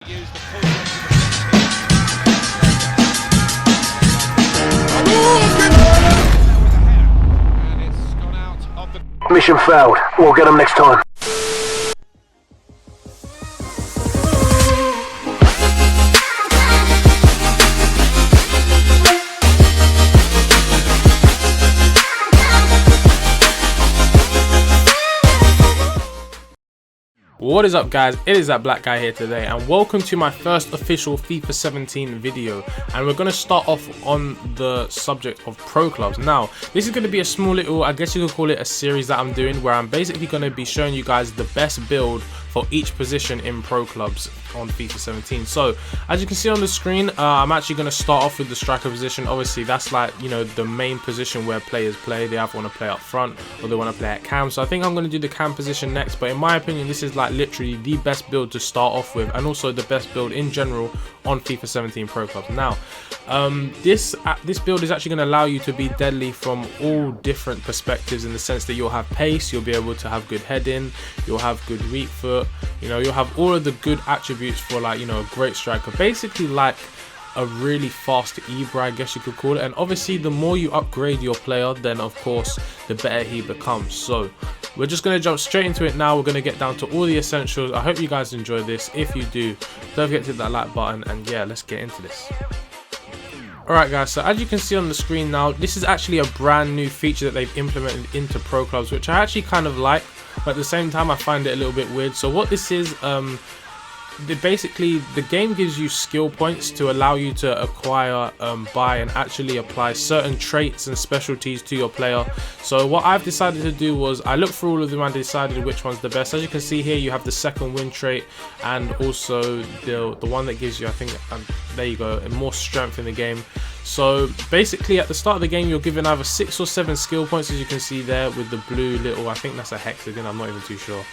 Mission failed. We'll get them next time. What is up, guys? It is that black guy here today, and welcome to my first official FIFA 17 video. And we're going to start off on the subject of pro clubs. Now, this is going to be a small little, I guess you could call it a series that I'm doing, where I'm basically going to be showing you guys the best build for each position in pro clubs on FIFA 17. So as you can see on the screen, I'm actually going to start off with the striker position. Obviously that's like, you know, the main position where players play. They either want to play up front or they want to play at cam. So I think I'm going to do the cam position next, but in my opinion this is like literally the best build to start off with, and also the best build in general on FIFA 17 pro clubs. Now this build is actually going to allow you to be deadly from all different perspectives, in the sense that you'll have pace, you'll be able to have good heading, you'll have good weak foot, you know, you'll have all of the good attributes for, like, you know, a great striker, basically like a really fast Ibra, I guess you could call it. And obviously the more you upgrade your player, then of course the better he becomes. So we're just going to jump straight into it now. We're going to get down to all the essentials. I hope you guys enjoy this. If you do, don't forget to hit that like button, and yeah, let's get into this. Alright guys, so as you can see on the screen now, this is actually a brand new feature that they've implemented into pro clubs, which I actually kind of like, but at the same time I find it a little bit weird. So what this is, basically the game gives you skill points to allow you to acquire, buy and actually apply certain traits and specialties to your player. So what I've decided to do was I looked through all of them and decided which one's the best. As you can see here, you have the second win trait, and also the one that gives you, I think, there you go, more strength in the game. So basically at the start of the game you're given either 6 or 7 skill points, as you can see there with the blue little, I think that's a hexagon, I'm not even too sure,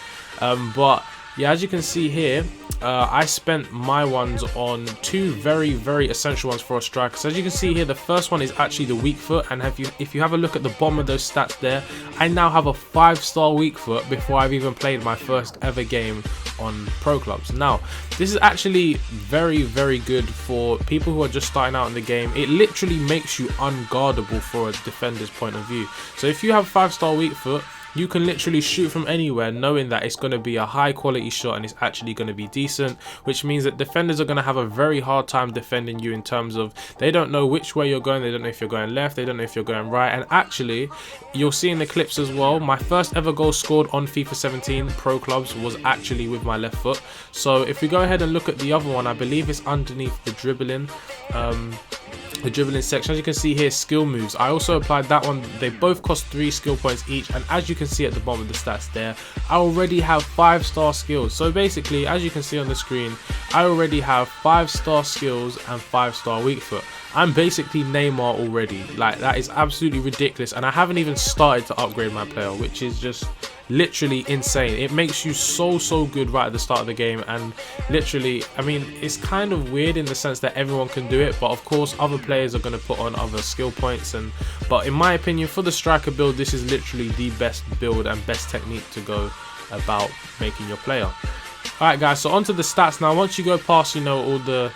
but yeah, as you can see here, I spent my ones on 2 very essential ones for a striker. So as you can see here, the first one is actually the weak foot, and if you have a look at the bottom of those stats there, I now have a 5-star weak foot before I've even played my first ever game on pro clubs. Now this is actually very good for people who are just starting out in the game. It literally makes you unguardable for a defender's point of view. So if you have 5-star weak foot, you can literally shoot from anywhere knowing that it's going to be a high quality shot and it's actually going to be decent, which means that defenders are going to have a very hard time defending you, in terms of they don't know which way you're going, they don't know if you're going left, they don't know if you're going right. And actually you'll see in the clips as well, my first ever goal scored on FIFA 17 pro clubs was actually with my left foot. So if we go ahead and look at the other one, I believe it's underneath the dribbling section. As you can see here, skill moves, I also applied that one. They both cost 3 skill points each, and as you can see at the bottom of the stats there, I already have 5-star skills. So basically, as you can see on the screen, I already have 5-star skills and 5-star weak foot. I'm basically Neymar already. Like, that is absolutely ridiculous, and I haven't even started to upgrade my player, which is just literally insane. It makes you so good right at the start of the game, and literally, I mean, it's kind of weird in the sense that everyone can do it, but of course other players are going to put on other skill points, but in my opinion, for the striker build, this is literally the best build and best technique to go about making your player. Alright guys, so onto the stats now. Once you go past, you know, all the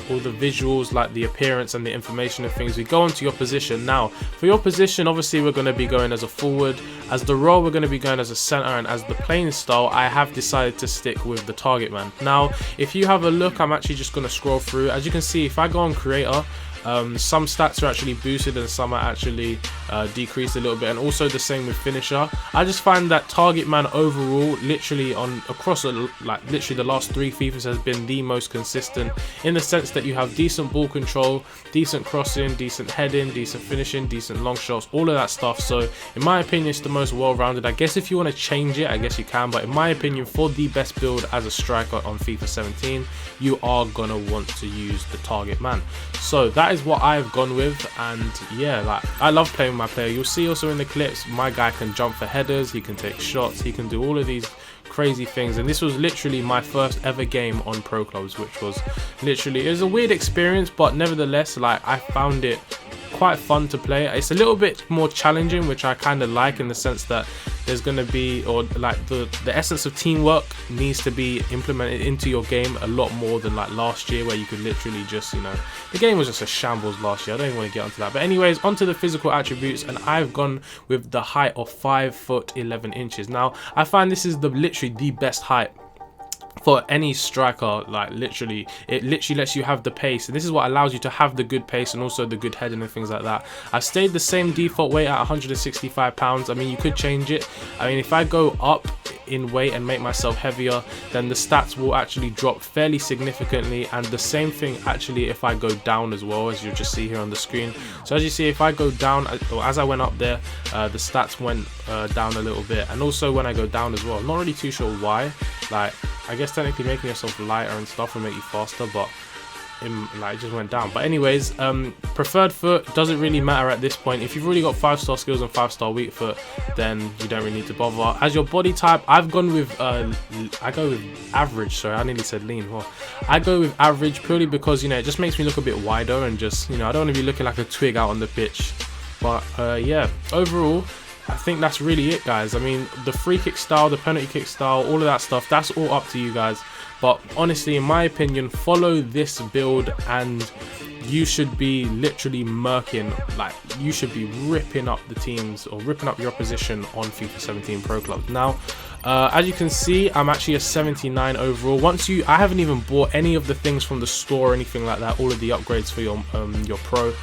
visuals, like the appearance and the information and things, we go onto your position. Now for your position, obviously we're going to be going as a forward. As the role, we're going to be going as a center, and as the playing style, I have decided to stick with the target man. Now if you have a look, I'm actually just going to scroll through. As you can see, if I go on creator, some stats are actually boosted and some are actually decreased a little bit, and also the same with finisher. I just find that target man overall, literally across literally the last 3 FIFAs, has been the most consistent, in the sense that you have decent ball control, decent crossing, decent heading, decent finishing, decent long shots, all of that stuff. So in my opinion, it's the most well-rounded. I guess if you want to change it, I guess you can, but in my opinion, for the best build as a striker on FIFA 17, you are gonna want to use the target man. So that is what I've gone with, and yeah, like, I love playing with my player. You'll see also in the clips, my guy can jump for headers, he can take shots, he can do all of these crazy things, and this was literally my first ever game on pro clubs, which was literally, it was a weird experience, but nevertheless, like, I found it quite fun to play. It's a little bit more challenging, which I kind of like, in the sense that there's going to be, or like the essence of teamwork needs to be implemented into your game a lot more than like last year, where you could literally just, you know, the game was just a shambles last year. I don't even want to get onto that. But anyways, onto the physical attributes, and I've gone with the height of 5 foot 11 inches. Now, I find this is literally the best height for any striker. Like, literally, it literally lets you have the pace, and this is what allows you to have the good pace and also the good heading and things like that. I've stayed the same default weight at 165 pounds. I mean, you could change it. I mean, if I go up in weight and make myself heavier, then the stats will actually drop fairly significantly. And the same thing actually if I go down as well, as you'll just see here on the screen. So as you see, if I go down, or as I went up there, the stats went down a little bit. And also when I go down as well, I'm not really too sure why. Like, I guess technically making yourself lighter and stuff will make you faster, but it just went down. But anyways, preferred foot doesn't really matter at this point. If you've already got 5-star skills and 5-star weak foot, then you don't really need to bother. As your body type, I've gone with I go with average. Sorry, I nearly said lean. Well, I go with average purely because, you know, it just makes me look a bit wider, and just, you know, I don't want to be looking like a twig out on the pitch. But yeah, overall, I think that's really it, guys. I mean, the free kick style, the penalty kick style, all of that stuff, that's all up to you guys. But honestly, in my opinion, follow this build and you should be literally murking, like, you should be ripping up the teams or ripping up your opposition on FIFA 17 Pro Clubs. Now, as you can see, I'm actually a 79 overall. I haven't even bought any of the things from the store or anything like that, all of the upgrades for your pro,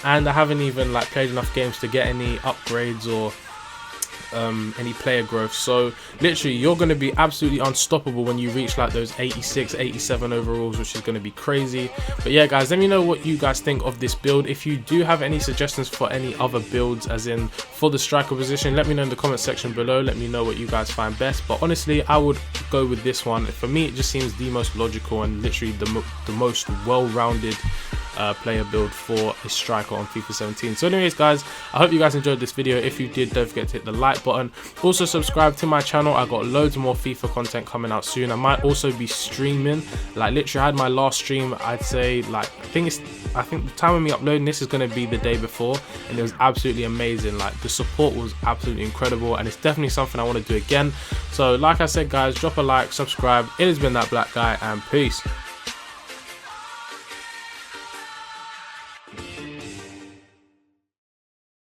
and I haven't even like played enough games to get any upgrades or any player growth. So literally, you're going to be absolutely unstoppable when you reach like those 86, 87 overalls, which is going to be crazy. But yeah, guys, let me know what you guys think of this build. If you do have any suggestions for any other builds, as in for the striker position, let me know in the comment section below. Let me know what you guys find best. But honestly, I would go with this one. For me, it just seems the most logical and literally the most well-rounded player build for a striker on FIFA 17. So anyways, guys, I hope you guys enjoyed this video. If you did, don't forget to hit the like button. Also subscribe to my channel. I got loads more FIFA content coming out soon. I might also be streaming. Like, literally, I had my last stream, I'd say, like, I think the time of me uploading this is going to be the day before, and it was absolutely amazing. Like, the support was absolutely incredible, and it's definitely something I want to do again. So like I said, guys, drop a like, subscribe. It has been That Black Guy, and peace.